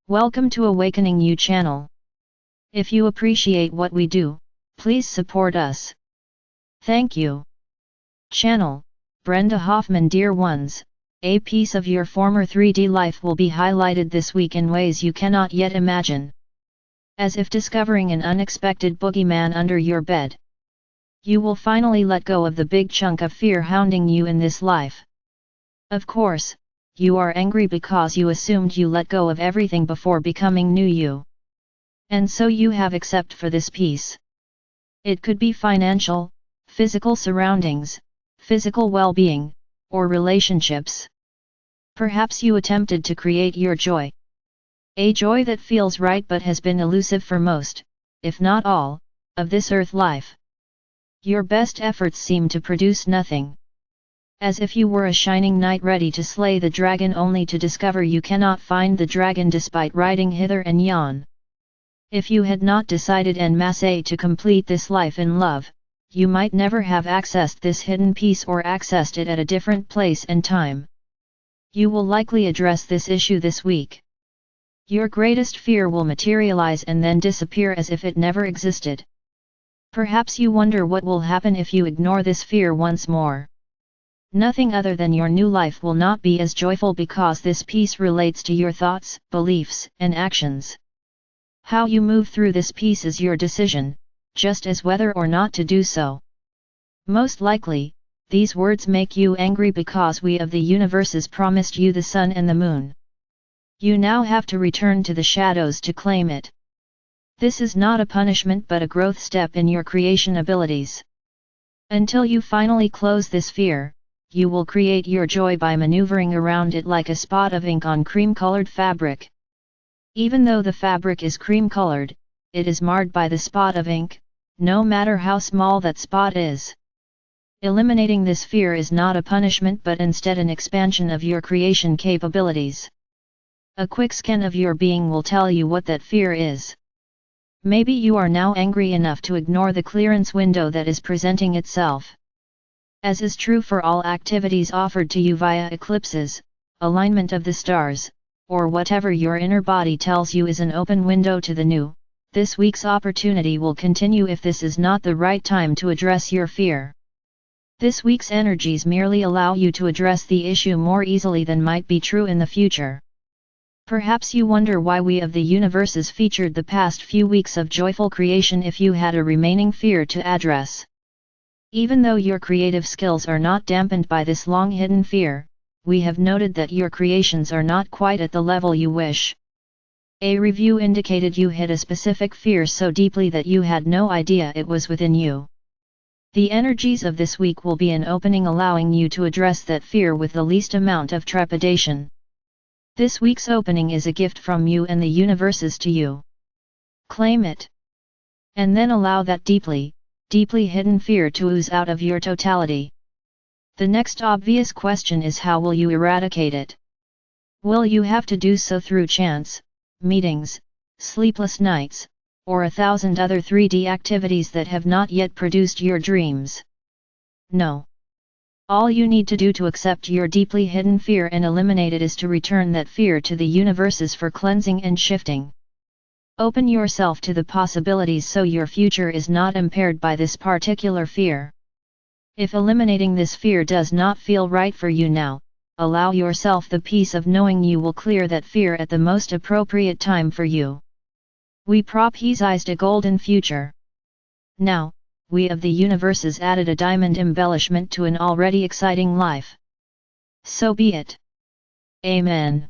Welcome to Awakening You channel. If you appreciate what we do, please support us. Thank you. Channel, Brenda Hoffman. Dear ones, a piece of your former 3D life will be highlighted this week in ways you cannot yet imagine. As if discovering an unexpected boogeyman under your bed. You will finally let go of the big chunk of fear hounding you in this life. Of course, you are angry because you assumed you let go of everything before becoming new you. And so you have accept for this piece. It could be financial, physical surroundings, physical well-being, or relationships. Perhaps you attempted to create your joy. A joy that feels right but has been elusive for most, if not all, of this earth life. Your best efforts seem to produce nothing. As if you were a shining knight ready to slay the dragon only to discover you cannot find the dragon despite riding hither and yon. If you had not decided en masse to complete this life in love, you might never have accessed this hidden piece or accessed it at a different place and time. You will likely address this issue this week. Your greatest fear will materialize and then disappear as if it never existed. Perhaps you wonder what will happen if you ignore this fear once more. Nothing other than your new life will not be as joyful because this piece relates to your thoughts, beliefs, and actions. How you move through this piece is your decision, just as whether or not to do so. Most likely, these words make you angry because we of the universes promised you the sun and the moon. You now have to return to the shadows to claim it. This is not a punishment but a growth step in your creation abilities. Until you finally close this fear, you will create your joy by maneuvering around it like a spot of ink on cream-colored fabric. Even though the fabric is cream-colored, it is marred by the spot of ink, no matter how small that spot is. Eliminating this fear is not a punishment but instead an expansion of your creation capabilities. A quick scan of your being will tell you what that fear is. Maybe you are now angry enough to ignore the clearance window that is presenting itself. As is true for all activities offered to you via eclipses, alignment of the stars, or whatever your inner body tells you is an open window to the new, this week's opportunity will continue if this is not the right time to address your fear. This week's energies merely allow you to address the issue more easily than might be true in the future. Perhaps you wonder why we of the universes featured the past few weeks of joyful creation if you had a remaining fear to address. Even though your creative skills are not dampened by this long-hidden fear, we have noted that your creations are not quite at the level you wish. A review indicated you hid a specific fear so deeply that you had no idea it was within you. The energies of this week will be an opening allowing you to address that fear with the least amount of trepidation. This week's opening is a gift from you and the universes to you. Claim it. And then allow that deeply hidden fear to ooze out of your totality. The next obvious question is how will you eradicate it? Will you have to do so through chants, meetings, sleepless nights, or 1,000 other 3D activities that have not yet produced your dreams? No. All you need to do to accept your deeply hidden fear and eliminate it is to return that fear to the universes for cleansing and shifting. Open yourself to the possibilities so your future is not impaired by this particular fear. If eliminating this fear does not feel right for you now, allow yourself the peace of knowing you will clear that fear at the most appropriate time for you. We prophesied a golden future. Now, we of the universes added a diamond embellishment to an already exciting life. So be it. Amen.